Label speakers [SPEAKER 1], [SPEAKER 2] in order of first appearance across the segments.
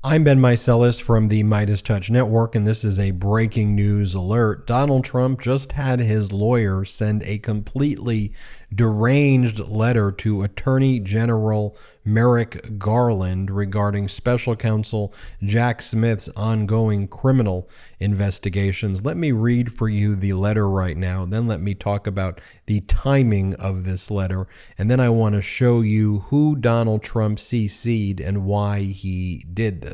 [SPEAKER 1] I'm Ben Meiselas from the MeidasTouch Network, and this is a breaking news alert. Donald Trump just had his lawyer send a completely deranged letter to Attorney General Merrick Garland regarding special counsel Jack Smith's ongoing criminal investigations. Let me read for you the letter right now, then let me talk about the timing of this letter, and then I want to show you who Donald Trump CC'd and why he did this.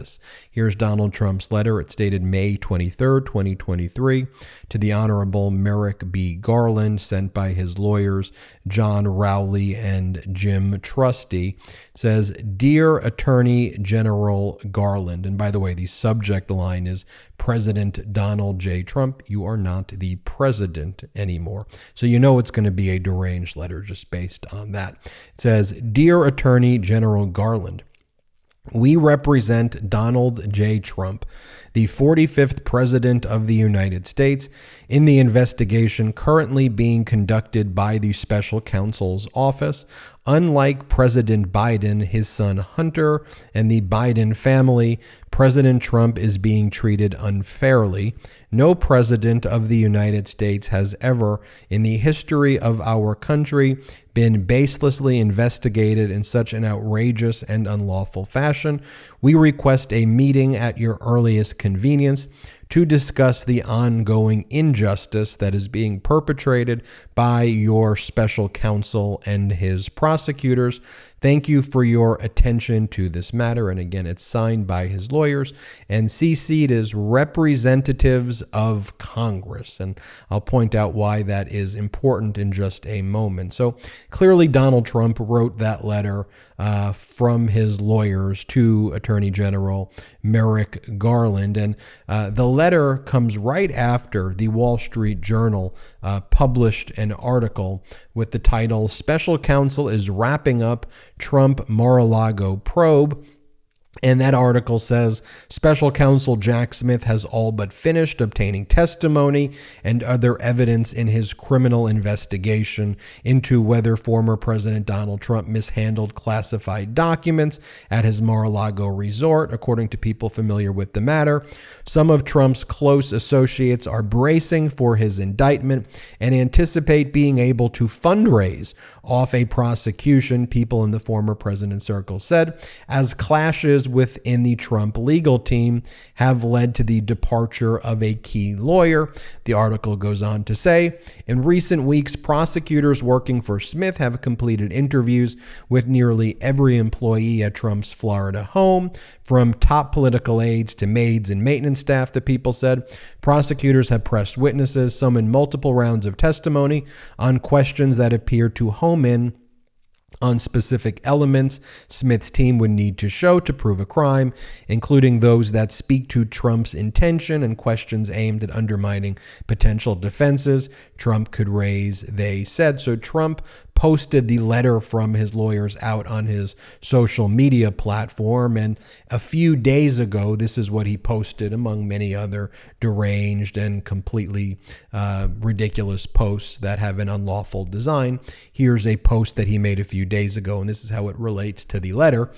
[SPEAKER 1] Here's Donald Trump's letter. It's dated May 23rd, 2023, to the Honorable Merrick B. Garland, sent by his lawyers John Rowley and Jim Trusty. It says, "Dear Attorney General Garland," and by the way, the subject line is President Donald J. Trump. You are not the president anymore. So you know it's going to be a deranged letter just based on that. It says, "Dear Attorney General Garland, we represent Donald J. Trump, the 45th President of the United States, in the investigation currently being conducted by the Special Counsel's Office. Unlike President Biden, his son Hunter, and the Biden family, President Trump is being treated unfairly. No president of the United States has ever, in the history of our country, been baselessly investigated in such an outrageous and unlawful fashion. We request a meeting at your earliest convenience to discuss the ongoing injustice that is being perpetrated by your special counsel and his prosecutors. Thank you for your attention to this matter." And again, it's signed by his lawyers and CC'd as representatives of Congress. And I'll point out why that is important in just a moment. So clearly, Donald Trump wrote that letter from his lawyers to Attorney General Merrick Garland. And the letter comes right after the Wall Street Journal published an article with the title, "Special Counsel is Wrapping Up Trump Mar-a-Lago Probe." And that article says, Special Counsel Jack Smith has all but finished obtaining testimony and other evidence in his criminal investigation into whether former President Donald Trump mishandled classified documents at his Mar-a-Lago resort, according to people familiar with the matter. Some of Trump's close associates are bracing for his indictment and anticipate being able to fundraise off a prosecution, people in the former president's circle said, as clashes within the Trump legal team have led to the departure of a key lawyer. The article goes on to say, in recent weeks, prosecutors working for Smith have completed interviews with nearly every employee at Trump's Florida home, from top political aides to maids and maintenance staff, the people said. Prosecutors have pressed witnesses, some in multiple rounds of testimony, on questions that appear to home in on specific elements Smith's team would need to show to prove a crime, including those that speak to Trump's intention and questions aimed at undermining potential defenses Trump could raise, they said. So Trump posted the letter from his lawyers out on his social media platform, and a few days ago, this is what he posted, among many other deranged and completely ridiculous posts that have an unlawful design. Here's a post that he made a few days ago, and this is how it relates to the letter.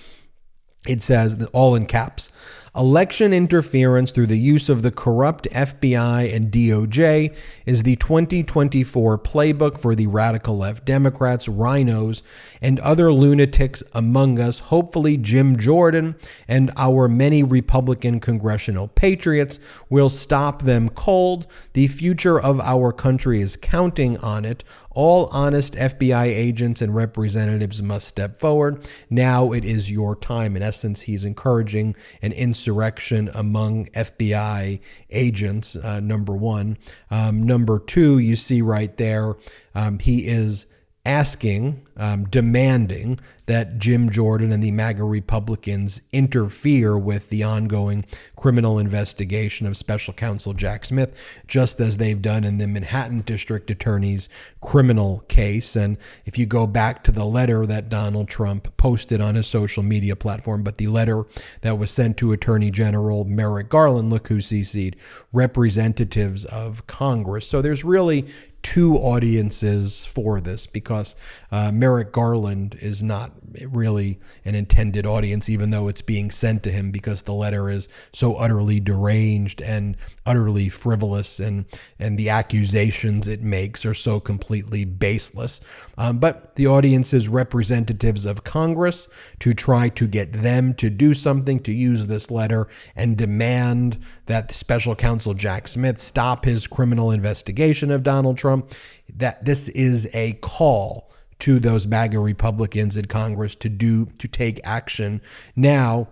[SPEAKER 1] It says, all in caps, "Election interference through the use of the corrupt FBI and DOJ is the 2024 playbook for the radical left Democrats, rhinos, and other lunatics among us. Hopefully Jim Jordan and our many Republican congressional patriots will stop them cold. The future of our country is counting on it. All honest FBI agents and representatives must step forward. Now it is your time." In essence, he's encouraging an insurrection among FBI agents, number one. Number two, you see right there, he is asking, demanding that Jim Jordan and the MAGA Republicans interfere with the ongoing criminal investigation of special counsel Jack Smith, just as they've done in the Manhattan District Attorney's criminal case. And if you go back to the letter that Donald Trump posted on his social media platform, but the letter that was sent to Attorney General Merrick Garland, look who CC'd, representatives of Congress. So there's really two audiences for this, because Merrick Garland is not really an intended audience, even though it's being sent to him, because the letter is so utterly deranged and utterly frivolous, and the accusations it makes are so completely baseless. But the audience is representatives of Congress, to try to get them to do something, to use this letter and demand that the special counsel Jack Smith stop his criminal investigation of Donald Trump. That this is a call to those MAGA Republicans in Congress to take action now.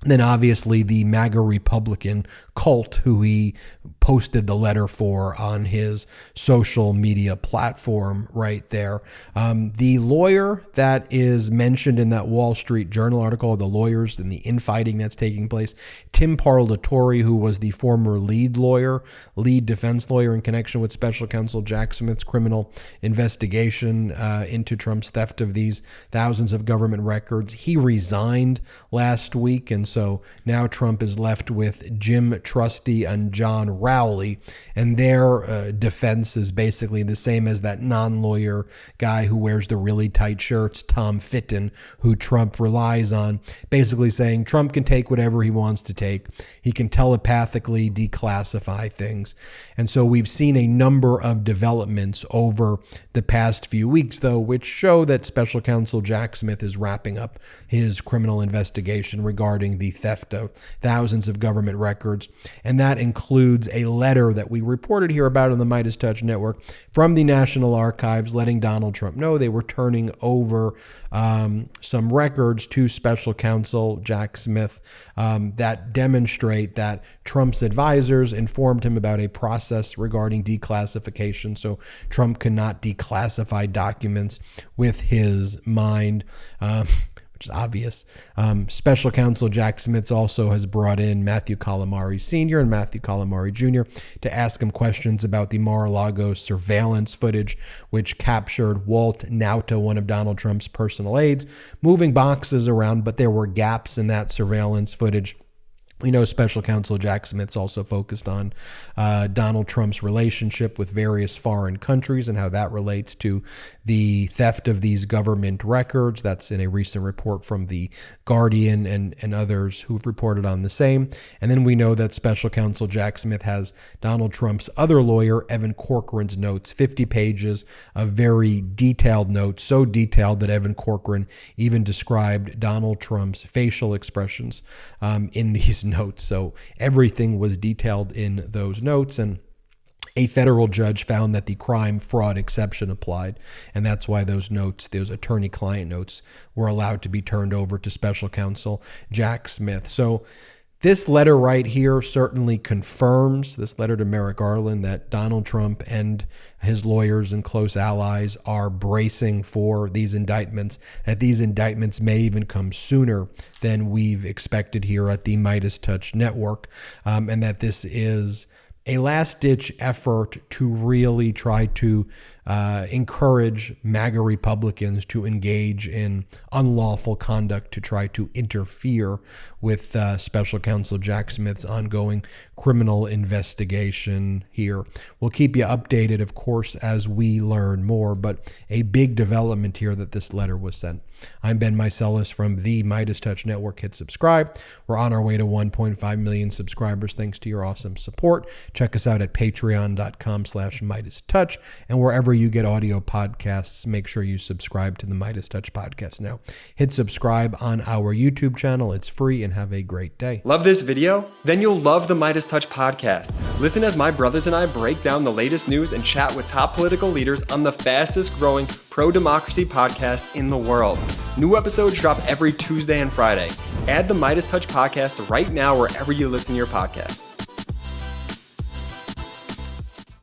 [SPEAKER 1] Then obviously the MAGA Republican cult, who he posted the letter for on his social media platform right there. The lawyer that is mentioned in that Wall Street Journal article, the lawyers and the infighting that's taking place, Tim Parlatore, who was the former lead defense lawyer in connection with special counsel Jack Smith's criminal investigation into Trump's theft of these thousands of government records, he resigned last week. And so now Trump is left with Jim Trusty and John Rowley, and their defense is basically the same as that non-lawyer guy who wears the really tight shirts, Tom Fitton, who Trump relies on, basically saying Trump can take whatever he wants to take. He can telepathically declassify things. And so we've seen a number of developments over the past few weeks, though, which show that special counsel Jack Smith is wrapping up his criminal investigation regarding the theft of thousands of government records. And that includes a letter that we reported here about on the MeidasTouch network from the National Archives, letting Donald Trump know they were turning over some records to special counsel Jack Smith that demonstrate that Trump's advisors informed him about a process regarding declassification, so Trump cannot declassify documents with his mind. Which is obvious. Special counsel Jack Smith also has brought in Matthew Calamari Sr. and Matthew Calamari Jr. to ask him questions about the Mar-a-Lago surveillance footage, which captured Walt Nauta, one of Donald Trump's personal aides, moving boxes around, but there were gaps in that surveillance footage. We know special counsel Jack Smith's also focused on Donald Trump's relationship with various foreign countries and how that relates to the theft of these government records. That's in a recent report from The Guardian and others who've reported on the same. And then we know that special counsel Jack Smith has Donald Trump's other lawyer, Evan Corcoran's notes, 50 pages of very detailed notes, so detailed that Evan Corcoran even described Donald Trump's facial expressions in these notes. So everything was detailed in those notes, and a federal judge found that the crime fraud exception applied, and that's why those notes, those attorney-client notes, were allowed to be turned over to special counsel Jack Smith. So this letter right here certainly confirms, this letter to Merrick Garland, that Donald Trump and his lawyers and close allies are bracing for these indictments, that these indictments may even come sooner than we've expected here at the MeidasTouch network, and that this is a last-ditch effort to really try to encourage MAGA Republicans to engage in unlawful conduct to try to interfere with special counsel Jack Smith's ongoing criminal investigation here. We'll keep you updated, of course, as we learn more, but a big development here that this letter was sent. I'm Ben Meiselas from the MeidasTouch Network. Hit subscribe. We're on our way to 1.5 million subscribers thanks to your awesome support. Check us out at patreon.com/MeidasTouch, and wherever you get audio podcasts, make sure you subscribe to the MeidasTouch podcast now. Hit subscribe on our YouTube channel. It's free, and have a great day.
[SPEAKER 2] Love this video? Then you'll love the MeidasTouch podcast. Listen as my brothers and I break down the latest news and chat with top political leaders on the fastest growing pro-democracy podcast in the world. New episodes drop every Tuesday and Friday. Add the MeidasTouch podcast right now wherever you listen to your podcasts.